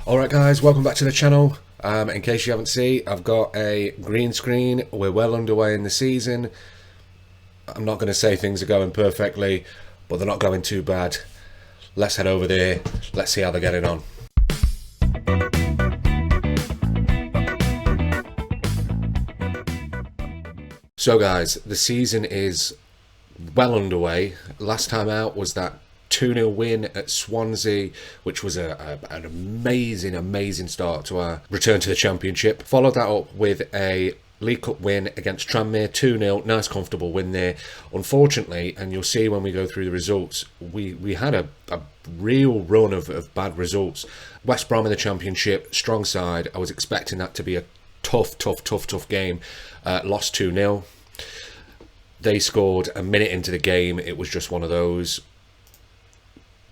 Alright guys, welcome back to the channel. In case you haven't seen, I've got a green screen. We're well underway in the season. I'm not going to say things are going perfectly, but they're not going too bad. Let's head over there. Let's see how they're getting on. So guys, the season is well underway. Last time out was that 2-0 win at Swansea, which was an amazing start to our return to the Championship. Followed that up with a League Cup win against Tranmere, 2-0, nice comfortable win there. Unfortunately, and you'll see when we go through the results, we had a real run of bad results. West Brom in the Championship, strong side. I was expecting that to be a tough game. Lost 2-0. They scored a minute into the game. It was just one of those.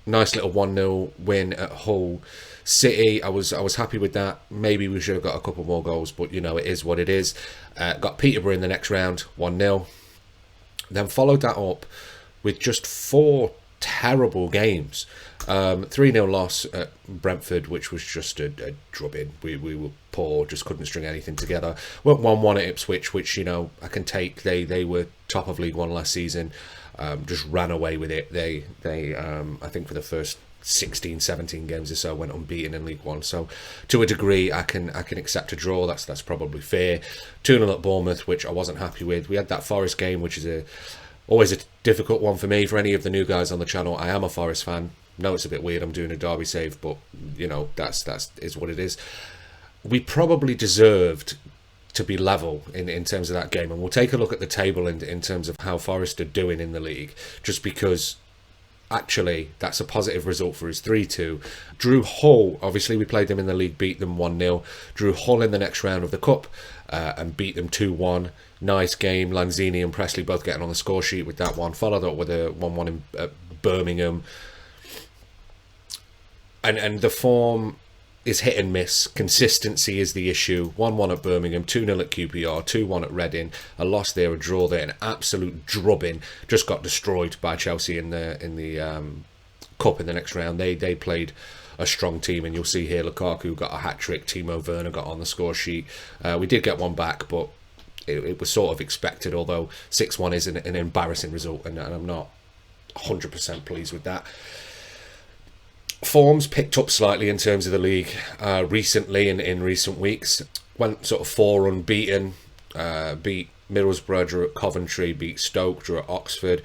Nice little 1-0 win at Hull City. I was happy with that. Maybe we should have got a couple more goals, but you know, it is what it is. Got Peterborough in the next round, 1-0. Then followed that up with just 4 terrible games. 3-0 loss at Brentford, which was just a drubbing. We were poor, just couldn't string anything together. Went 1-1 at Ipswich, which, you know, I can take. They were top of League One last season. Just ran away with it. They I think for the first 16, 17 games or so went unbeaten in League One. So to a degree, I can accept a draw. That's probably fair. 2-0 at Bournemouth, which I wasn't happy with. We had that Forest game, which is always a difficult one for me. For any of the new guys on the channel, I am a Forest fan. No, it's a bit weird. I'm doing a Derby save, but you know, that's is what it is. We probably deserved to be level in terms of that game, and we'll take a look at the table in terms of how Forest are doing in the league, just because actually that's a positive result for us. 3-2. Drew Hull, obviously we played them in the league, beat them 1-0. Drew Hull in the next round of the cup and beat them 2-1. Nice game. Lanzini and Presley both getting on the score sheet with that one. Followed up with a 1-1 in Birmingham. And the form is hit and miss. Consistency is the issue. 1-1 at Birmingham, 2-0 at QPR, 2-1 at Reading. A loss there, a draw there, an absolute drubbing. Just got destroyed by Chelsea in the cup in the next round. They played a strong team, and you'll see here Lukaku got a hat-trick. Timo Werner got on the score sheet. We did get one back, but it was sort of expected, although 6-1 is an embarrassing result, and I'm not 100% pleased with that. Form's picked up slightly in terms of the league recently, in recent weeks. Went sort of 4 unbeaten, beat Middlesbrough, drew at Coventry, beat Stoke, drew at Oxford.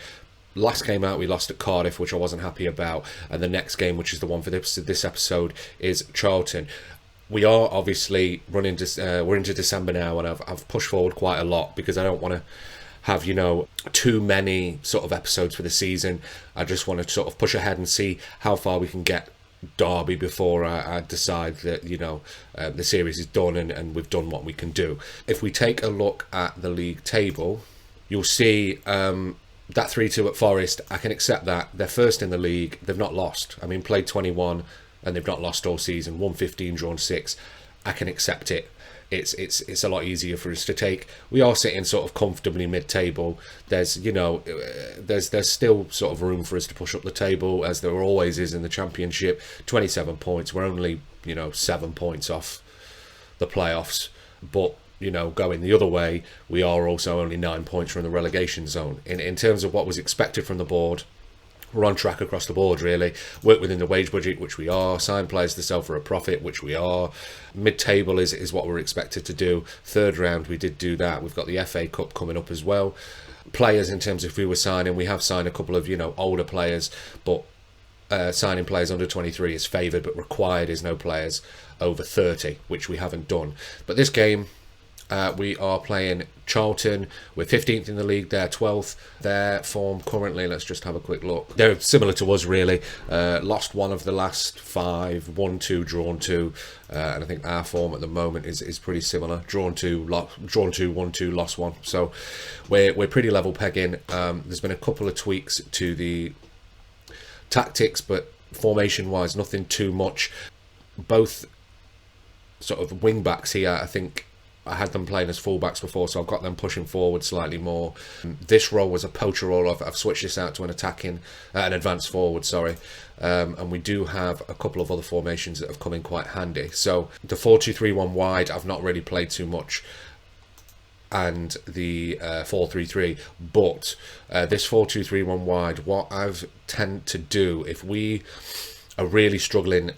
Last game out we lost at Cardiff, which I wasn't happy about, and the next game, which is the one for this episode, is Charlton. We are obviously we're into December now, and I've pushed forward quite a lot because I don't want to have, you know, too many sort of episodes for the season. I just want to sort of push ahead and see how far we can get Derby before I decide that, you know, the series is done and we've done what we can do. If we take a look at the league table, you'll see that 3-2 at Forest. I can accept that. They're first in the league. They've not lost. I mean, played 21 and they've not lost all season. Won 15, drawn 6. I can accept it. It's a lot easier for us to take. We are sitting sort of comfortably mid-table. There's, you know, there's still sort of room for us to push up the table, as there always is in the Championship. 27 points. We're only, you know, 7 points off the playoffs. But, you know, going the other way, we are also only 9 points from the relegation zone. In terms of what was expected from the board, we're on track across the board, really. Work within the wage budget, which we are. Sign players to sell for a profit, which we are. Mid-table is what we're expected to do. Third round, we did do that. We've got the FA Cup coming up as well. Players, in terms of who we're signing, we have signed a couple of, you know, older players, but signing players under 23 is favoured, but required is no players over 30, which we haven't done. But this game, we are playing Charlton. We're 15th in the league. They're 12th. Their form currently, let's just have a quick look. They're similar to us, really. Lost 1 of the last 5, won 2, drawn 2. And I think our form at the moment is pretty similar. Drawn 2, won 2, lost 1. So we're pretty level pegging. There's been a couple of tweaks to the tactics, but formation-wise, nothing too much. Both sort of wing backs here, I think, I had them playing as fullbacks before, so I've got them pushing forward slightly more. This role was a poacher role. I've switched this out to an advanced forward, sorry. And we do have a couple of other formations that have come in quite handy. So the 4-2-3-1 wide, I've not really played too much, and the 4-3-3. But this 4-2-3-1 wide, what I've tend to do, if we are really struggling,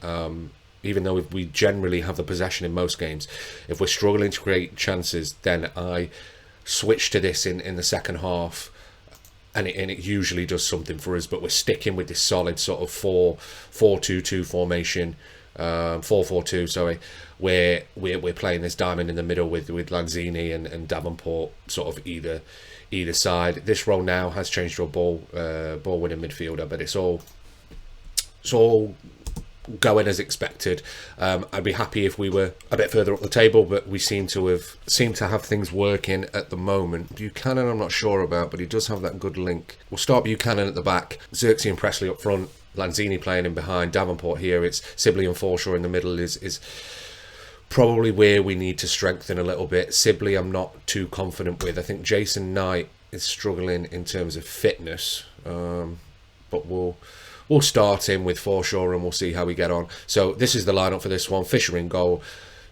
even though we generally have the possession in most games, if we're struggling to create chances, then I switch to this in the second half, and it usually does something for us. But we're sticking with this solid sort of 4-4-2-2 formation, 4-4-2, sorry, where we're playing this diamond in the middle with Lanzini and Davenport sort of either side. This role now has changed to a ball winning midfielder, but it's all going as expected. I'd be happy if we were a bit further up the table, but we seem to have things working at the moment. Buchanan I'm not sure about, but he does have that good link. We'll start Buchanan at the back, Xerxes and Presley up front, Lanzini playing in behind, Davenport here. It's Sibley and Forshaw in the middle is probably where we need to strengthen a little bit. Sibley I'm not too confident with. I think Jason Knight is struggling in terms of fitness, but we'll start him with Forshaw and we'll see how we get on. So this is the lineup for this one. Fisher in goal.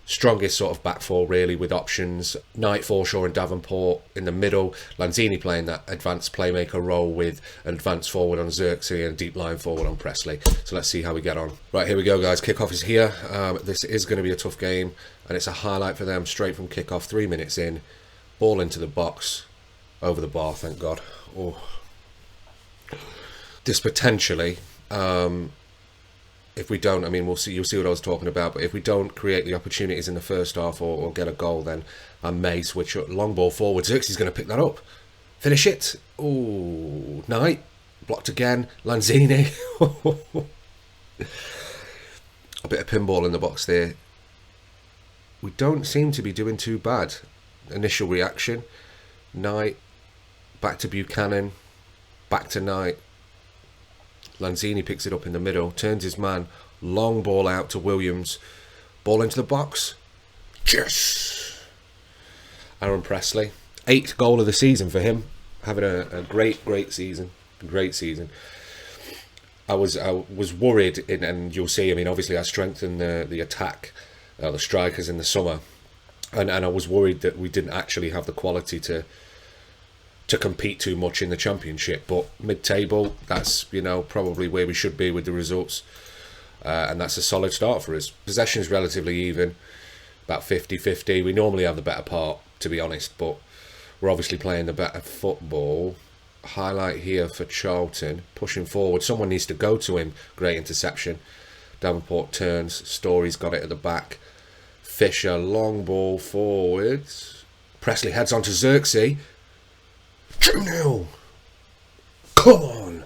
Strongest sort of back four really, with options. Knight, Forshaw and Davenport in the middle. Lanzini playing that advanced playmaker role with an advanced forward on Xerxes and deep line forward on Presley. So let's see how we get on. Right, here we go guys. Kickoff is here. This is going to be a tough game, and it's a highlight for them straight from kickoff. 3 minutes in. Ball into the box. Over the bar, thank God. Oh. This potentially, if we don't, I mean, you'll see what I was talking about, but if we don't create the opportunities in the first half or get a goal, then I may switch up. Long ball forward. Xerxes is going to pick that up. Finish it. Oh, Knight. Blocked again. Lanzini. A bit of pinball in the box there. We don't seem to be doing too bad. Initial reaction. Knight. Back to Buchanan. Back to Knight. Lanzini picks it up in the middle, turns his man, long ball out to Williams, ball into the box. Yes! Aaron Presley, 8th goal of the season for him, having a great season, I was worried, and you'll see, I mean, obviously I strengthened the attack, the strikers in the summer, and I was worried that we didn't actually have the quality to compete too much in the championship, but mid-table, that's, you know, probably where we should be with the results, and that's a solid start for us. Possession's relatively even, about 50-50. We normally have the better part, to be honest, but we're obviously playing the better football. Highlight here for Charlton, pushing forward. Someone needs to go to him. Great interception. Davenport turns. Story's got it at the back. Fisher, long ball forwards. Presley heads on to Xerxes. 2-0. Come on.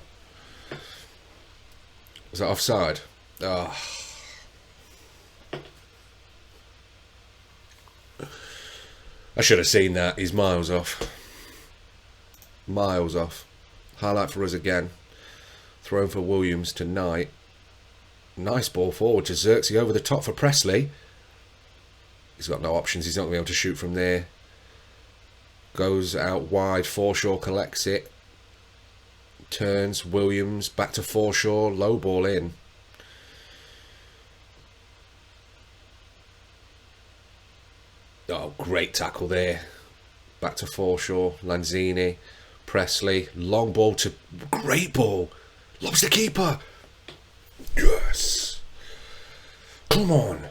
Was that offside? Oh. I should have seen that. He's miles off. Miles off. Highlight for us again. Thrown for Williams to Knight. Nice ball forward to Xerxes over the top for Presley. He's got no options. He's not going to be able to shoot from there. Goes out wide. Forshaw collects it. Turns. Williams back to Forshaw. Low ball in. Oh, great tackle there. Back to Forshaw. Lanzini. Presley. Long ball to... Great ball. Lobs the keeper. Yes. Come on.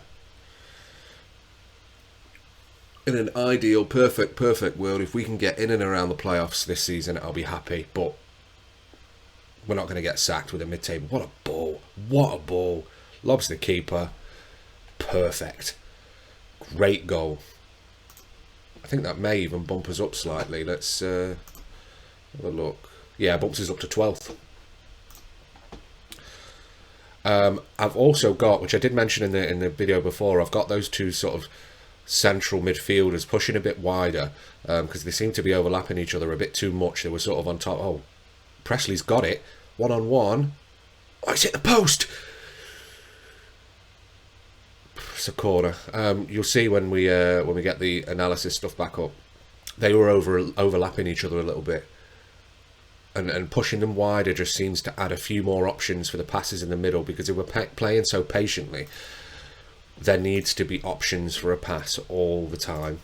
In an ideal, perfect world, if we can get in and around the playoffs this season, I'll be happy. But we're not going to get sacked with a mid-table. What a ball. What a ball. Lobs the keeper. Perfect. Great goal. I think that may even bump us up slightly. Let's have a look. Yeah, bumps us up to 12th. I've also got, which I did mention in the video before, I've got those two sort of central midfielders pushing a bit wider, because they seem to be overlapping each other a bit too much. They were sort of on top. Oh, Presley's got it. 1-on-1. Oh, it's hit the post. it's a corner. You'll see when we get the analysis stuff back up, they were overlapping each other a little bit, and pushing them wider just seems to add a few more options for the passes in the middle, because if we're playing so patiently, there needs to be options for a pass all the time.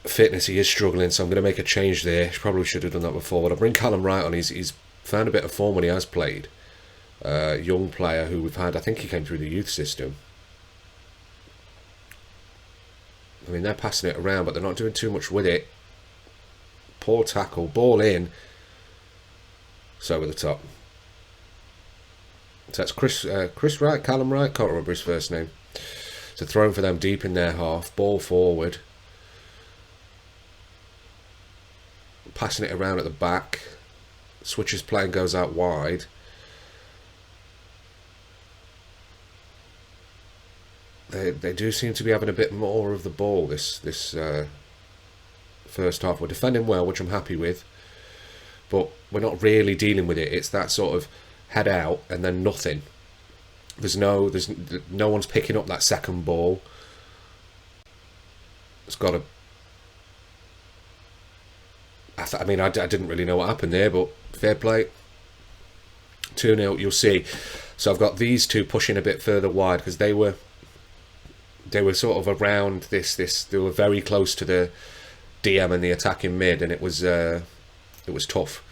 Fitness, he is struggling, so I'm going to make a change there. Probably should have done that before, but I'll bring Callum Wright on. He's found a bit of form when he has played. Young player who we've had, I think he came through the youth system. I mean, they're passing it around, but they're not doing too much with it. Poor tackle, ball in. So over the top. So that's Chris Wright, Callum Wright, can't remember his first name. So throwing for them deep in their half, ball forward. Passing it around at the back. Switches play and goes out wide. They do seem to be having a bit more of the ball this first half. We're defending well, which I'm happy with, but we're not really dealing with it. It's that sort of head out and then nothing. There's no one's picking up that second ball. It's got to. I mean, I didn't really know what happened there, but fair play. 2-0, you'll see. So I've got these two pushing a bit further wide, because they were sort of around this. They were very close to the DM and the attacking mid, and it was tough.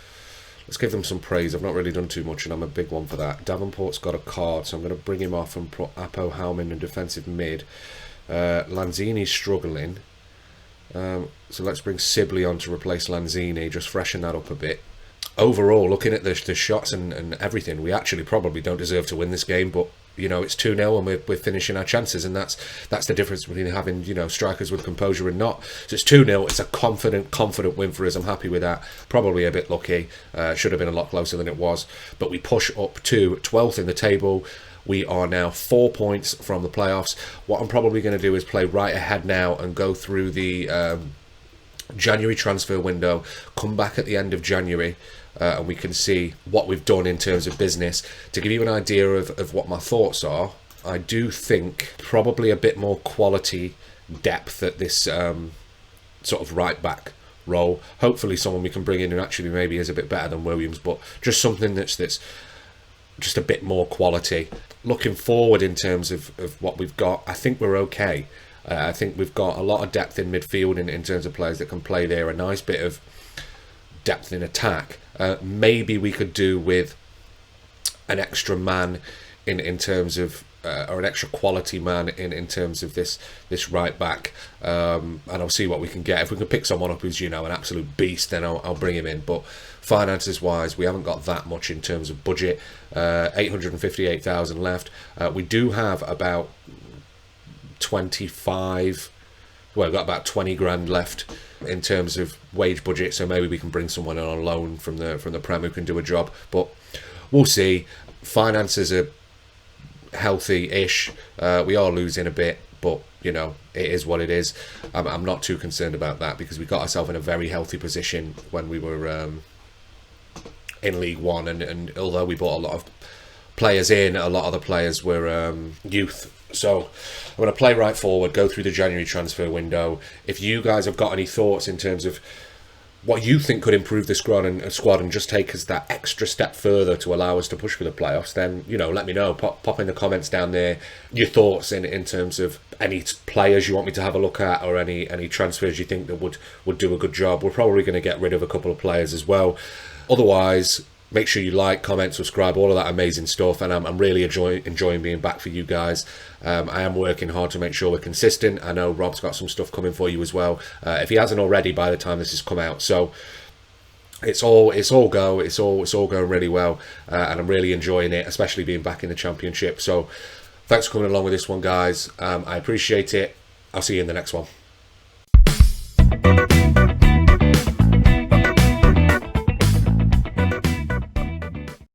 Let's give them some praise. I've not really done too much, and I'm a big one for that. Davenport's got a card, so I'm going to bring him off and put Apo Howman in defensive mid. Lanzini's struggling. So let's bring Sibley on to replace Lanzini, just freshen that up a bit. Overall, looking at the shots and everything, we actually probably don't deserve to win this game, but you know, it's 2-0 and we're finishing our chances, and that's the difference between having, you know, strikers with composure and not. So it's 2-0. It's a confident win for us. I'm happy with that. Probably a bit lucky. Should have been a lot closer than it was, but we push up to 12th in the table. We are now 4 points from the playoffs. What I'm probably going to do is play right ahead now and go through the January transfer window, come back at the end of January, and we can see what we've done in terms of business. To give you an idea of what my thoughts are, I do think probably a bit more quality depth at this sort of right back role. Hopefully someone we can bring in who actually maybe is a bit better than Williams, but just something that's just a bit more quality. Looking forward in terms of what we've got, I think we're okay. I think we've got a lot of depth in midfield in terms of players that can play there, a nice bit of depth in attack. Maybe we could do with an extra man in terms of or an extra quality man in terms of this right back, and I'll see what we can get. If we can pick someone up who's, you know, an absolute beast, then I'll bring him in. But finances wise, we haven't got that much in terms of budget. 858,000 left. We do have about 25. Well, we've got about 20 grand left in terms of wage budget, so maybe we can bring someone on loan from the Prem who can do a job. But we'll see. Finances are healthy-ish. We are losing a bit, but you know, it is what it is. I'm not too concerned about that, because we got ourselves in a very healthy position when we were in League One, and although we bought a lot of players in, a lot of the players were youth. So I'm going to play right forward, go through the January transfer window. If you guys have got any thoughts in terms of what you think could improve the squad and just take us that extra step further to allow us to push for the playoffs, then, you know, let me know. Pop in the comments down there your thoughts in terms of any players you want me to have a look at, or any transfers you think that would do a good job. We're probably going to get rid of a couple of players as well. Otherwise, make sure you like, comment, subscribe, all of that amazing stuff. And I'm really enjoying being back for you guys. I am working hard to make sure we're consistent. I know Rob's got some stuff coming for you as well, if he hasn't already by the time this has come out. So it's all going really well, and I'm really enjoying it, especially being back in the Championship. So thanks for coming along with this one, guys. I appreciate it. I'll see you in the next one.